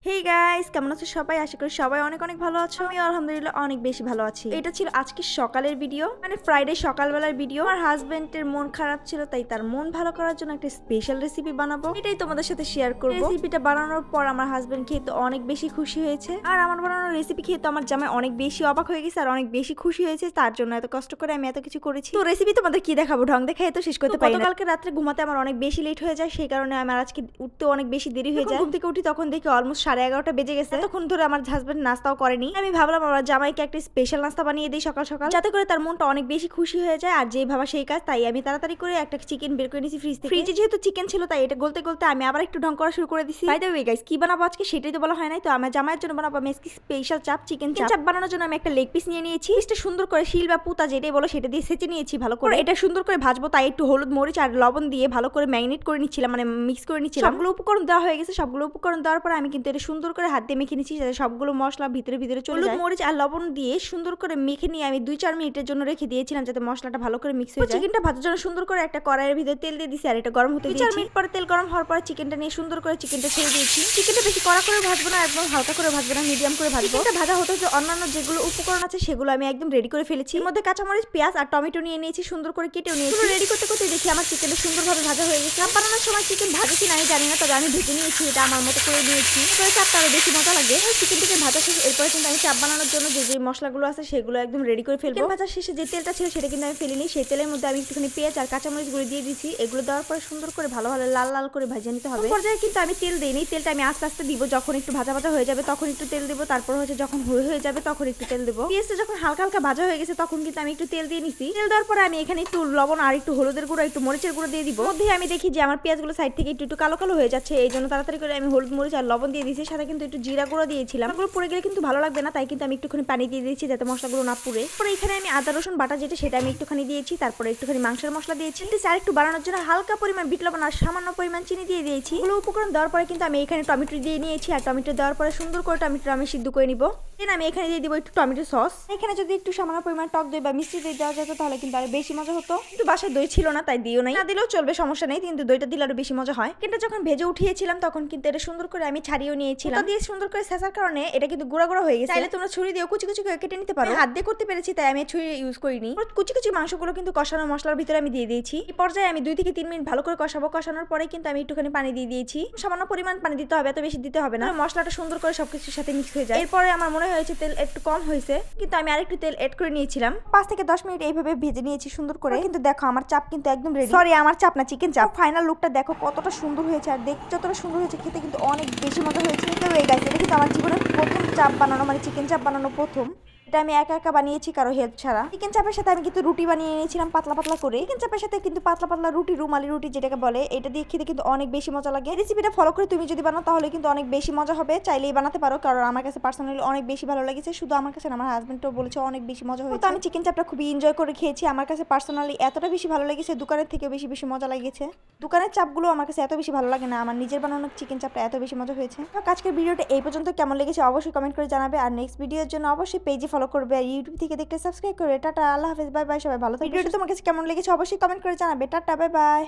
Hey guys, কেমন আছো সবাই? আশা করি সবাই অনেক অনেক ভালো আছো। আমি আলহামদুলিল্লাহ অনেক বেশি ভালো আছি। এটা ছিল আজকে সকালের ভিডিও, মানে ফ্রাইডে সকালবেলার ভিডিও। আমার হাজবেন্ডের মন খারাপ ছিল, তাই তার মন ভালো করার জন্য একটা স্পেশাল রেসিপি বানাবো, এটাই তোমাদের সাথে শেয়ার করবো। রেসিপিটা বানানোর পর আমার হাজবেন্ড খেয়ে তো অনেক বেশি খুশি হয়েছে, আর আমার বানানোর রেসিপি খেয়ে তো আমার জামাই অনেক বেশি অবাক হয়ে গেছে আর অনেক বেশি খুশি হয়েছে। তার জন্য এত কষ্ট করে আমি এত কিছু করেছি। তো রেসিপি তোমাদের কি দেখাবো, ঢং দেখাই তো শেষ করতে পারি না। কালকে রাত্রে ঘুমাতে আমার অনেক বেশি লেট হয়ে যায়, সেই কারণে আমার আজকে উঠতে অনেক বেশি দেরি হয়ে যায়। ঘুম থেকে উঠি তখন দেখি অলমোস্ট 11:30 বেজে গেছে। তখন ধরে আমার হাজবেন্ড নাস্তাও করেনি। আমি ভাবলাম আমার জামাইকে একটা স্পেশাল নাস্তা বানিয়ে দিই সকাল সকাল, যাতে করে তার মনটা অনেক বেশি খুশি হয়ে যায়। আর যেই ভাবা সেই কাজ, তাই আমি তাড়াতাড়ি করে একটা চিকেন বের করে নিয়েছি ফ্রিজ থেকে। ফ্রিজে যেহেতু চিকেন ছিল, তাই এটা গলতে গলতে আমি আবার একটু ঢং করা শুরু করে দিছি। বাই দ্য ওয়ে গাইস, কি বানাবো আজকে সেটাই তো বলা হয় নাই। তো আমার জামাইয়ের জন্য বানাবো আমি আজকে স্পেশাল চাপ, চিকেন চাপ বানানোর জন্য আমি একটা লেগ পিস নিয়ে নিয়েছি। পিসটা সুন্দর করে শিল বা পুতা যেটাই বলো সেটা দিয়ে সেচে নিয়েছি ভালো করে। এটা সুন্দর করে ভাজবো, তাই একটু হলুদ মরিচ আর লবণ দিয়ে ভালো করে ম্যারিনেট করে নিচ্ছিলাম, মানে মিক্স করে নিচ্ছিলাম। সবগুলো উপকরণ দেওয়া হয়ে গেছে। সবগুলো উপকরণ দেওয়ার পর আমি কিন্তু এটা সুন্দর করে হাত দিয়ে মেখে নিচ্ছি, যাতে সবগুলো মশলা ভিতরে ভিতরে চলে যায়। মরিচ আর লবণ দিয়ে সুন্দর করে মেখে নিয়ে আমি 2-4 মিনিটের জন্য রেখে দিয়েছিলাম, যাতে মশলাটা ভালো করে মিক্স হয়ে যায়। চিকেনটা ভাজার জন্য সুন্দর করে একটা কড়াইয়ের ভিতরে তেল দিয়ে দিয়েছি, আর এটা গরম হতে দিয়েছি। 2-4 মিনিট পরে তেল গরম হওয়ার পরে চিকেনটা নিয়ে সুন্দর করে চিকেনটা ছেড়ে দিয়েছি। চিকেনটা বেশি কড়া করে ভাজবো না, একদম হালকা করে ভাজবো না, মিডিয়াম করে ভাজবো। এটা ভাজা হতে যে অন্যান্য যেগুলো উপকরণ আছে সেগুলো আমি একদম রেডি করে ফেলেছি। এর মধ্যে কাঁচামরিচ, পেঁয়াজ আর টমেটো নিয়ে নিয়েছি, সুন্দর করে কেটেও নিয়েছি। রেডি করতে করতে দেখি আমার চিকেনটা সুন্দরভাবে ভাজা হয়ে গেছে। চাপ বানানোর সময় চিকেন ভাজে কি নাই জানি না, তবে আমি ভেজে নিয়েছি, এটা আমার মতো করে নিয়েছি। তবে চাপটা আরো বেশি মজা লাগে। চিকেনটাকে ভাজা শেষ, এরপরে কিন্তু আমি চাপ বানানোর জন্য যে মশলাগুলো আছে সেগুলো একদম রেডি করে ফেলবো। ভাজা শেষে যে তেলটা ছিল সেটা কিন্তু আমি ফেলিনি। সেই তেলের মধ্যে আমি একটুখানি পেঁয়াজ আর কাঁচামরিচ গুঁড়ো দিয়ে দিয়েছি। এগুলো দেওয়ার পরে সুন্দর করে ভালো ভালো লাল লাল করে ভেজে নিতে হবে। পর্যায়ে কিন্তু আমি তেল দিইনি, তেলটা আমি আস্তে আস্তে দিব। যখন একটু ভাজা ভাজা হয়ে যাবে তখন একটু তেল দিব, তারপর হচ্ছে যখন হয়ে যাবে তখন একটু তেল দেবো। পেঁয়াজটা যখন হালকা হালকা ভাজা হয়ে গেছে তখন কিন্তু আমি একটু তেল দিয়ে নিছি। তেল দেওয়ার পরে আমি এখানে একটু লবণ আর একটু হলুদের গুঁড়ো, একটু মরিচের গুঁড়ো দিয়ে দিব। মধ্যে আমি দেখি যে আমার পেঁয়াজগুলো সাইড থেকে একটু কালো কালো হয়ে যাচ্ছে, এই জন্য তাড়াতাড়ি করে আমি হলুদ মরিচ আর লবণ দিয়ে দিয়েছি। সাথে কিন্তু একটু জিরা গুঁড়ো দিয়েছিলাম। এগুলো পড়ে গেলে কিন্তু ভালো লাগবে না, তাই কিন্তু আমি একটুখানি পানি দিয়ে দিয়েছি, যাতে মশলাগুলো না পুড়ে। পরে এখানে আমি আদা রসুন বাটা যেটা সেটা আমি একটুখানি দিয়েছি। তারপরে একটুখানি মাংসের মশলা দিয়েছি। আর একটু বাড়ানোর জন্য হালকা পরিমাণ বিট লবণ আর সামান্য পরিমাণ চিনি দিয়ে দিয়েছি। এগুলো উপকরণ দেওয়ার পরে কিন্তু আমি এখানে টমেটো দিয়ে নিয়েছি, আর টমেটো দেওয়ার পরে সুন্দর করে টমেটো আমি সিদ্ধ করে নিব। দেন আমি এখানে দিয়ে দিব একটু টমেটো সস। এখানে যদি একটু সামান্য পরিমাণ টক দই বা মিষ্টি দই দেওয়া যেত তাহলে কিন্তু আরো বেশি মজা হতো। কিন্তু বাসায় দই ছিল না, তাই দিও নাই। না দিলেও চলবে, সমস্যা নেই, কিন্তু দইটা দিলে আরো বেশি মজা হয়। কিন্তু যখন ভেজে উঠিয়েছিলাম তখন কিন্তু এটা সুন্দর করে আমি ছাড়িয়েও নিয়েছিলাম। এটা দিয়ে সুন্দর করে ছেঁচার কারণে এটা কিন্তু গুঁড়া গুঁড়া হয়ে গেছে। চাইলে তোমরা ছুরি দিয়েও কুচি কুচি করে কেটে নিতে পারো। হাত দিয়ে করতে পেরেছি তাই আমি ছুরি ইউজ করিনি। কুচি কুচি মাংসগুলো কিন্তু কষানো মশলার ভিতরে আমি দিয়ে দিয়েছি। এই পর্যায়ে আমি 2 থেকে 3 মিনিট ভালো করে কষাবো। কষানোর পরে কিন্তু আমি একটুখানি পানি দিয়ে দিয়েছি। সামান্য পরিমাণ পানি দিতে হবে, এত বেশি দিতে হবে না। মশলাটা সুন্দর করে সবকিছুর সাথে মিক্স হয়ে যায়। এরপরে আমার মনে হয়েছে তেল একটু কম হয়েছে, কিন্তু আমি আরেকটু তেল এড করে নিয়েছিলাম। 5 থেকে 10 মিনিট এইভাবে ভেজে নিয়েছি সুন্দর করে। কিন্তু দেখো আমার চাপ কিন্তু একদম রেডি। সরি, আমার চাপ না, চিকেন চাপ। ফাইনাল লুকটা দেখো কতটা সুন্দর হয়েছে, আর দেখতে যতটা সুন্দর হয়েছে খেতে কিন্তু অনেক বেশি মজা হয়েছে। তো এই গাইস, এটা কিন্তু আমার জীবনের প্রথম চাপ বানানো, মানে চিকেন চাপ বানানো প্রথম। এটা আমি একা একা বানিয়েছি, কারো হেল্প ছাড়া। চিকেন চাপের সাথে আমি কিন্তু রুটি বানিয়ে নিয়েছিলাম পাতলা পাতলা করে। চিকেন চাপের সাথে কিন্তু পাতলা পাতলা রুটি, রুমালি রুটি যেটাকে বলে, এটা দিয়ে খেতে কিন্তু অনেক বেশি মজা লাগে। রেসিপিটা ফলো করে তুমি যদি বানাও তাহলে কিন্তু অনেক বেশি মজা হবে। চাইলেই বানাতে পারো, কারণ আমার কাছে পার্সোনালি অনেক বেশি ভালো লেগেছে। শুধু আমার কাছে না, আমার হাজবেন্ডও বলেছে অনেক বেশি মজা হয়েছে। তো আমি চিকেন চাপটা খুবই এনজয় করে খেয়েছি। আমার কাছে পার্সোনালি এতটা বেশি ভালো লেগেছে, দোকানের থেকে বেশি বেশি মজা লেগেছে। দোকানের চাপগুলো আমার কাছে এত বেশি ভালো লাগে না, আমার নিজের বানানো চিকেন চাপটা এত বেশি মজা হয়েছে। তো আজকের ভিডিওটা এই পর্যন্ত কেমন লেগেছে অবশ্যই কমেন্ট করে জানাবে, আর নেক্সট ভিডিওর জন্য অবশ্যই পেজে ফলো করবে, আর ইউটিউব থেকে দেখতে সাবস্ক্রাইব করবে। টাটা, আল্লাহ হাফেজ, বাই বাই, সবাই ভালো থাকবে। ভিডিওটা তোমার কাছে কেমন লেগেছে অবশ্যই কমেন্ট করে জানাবে। Tata, bye bye.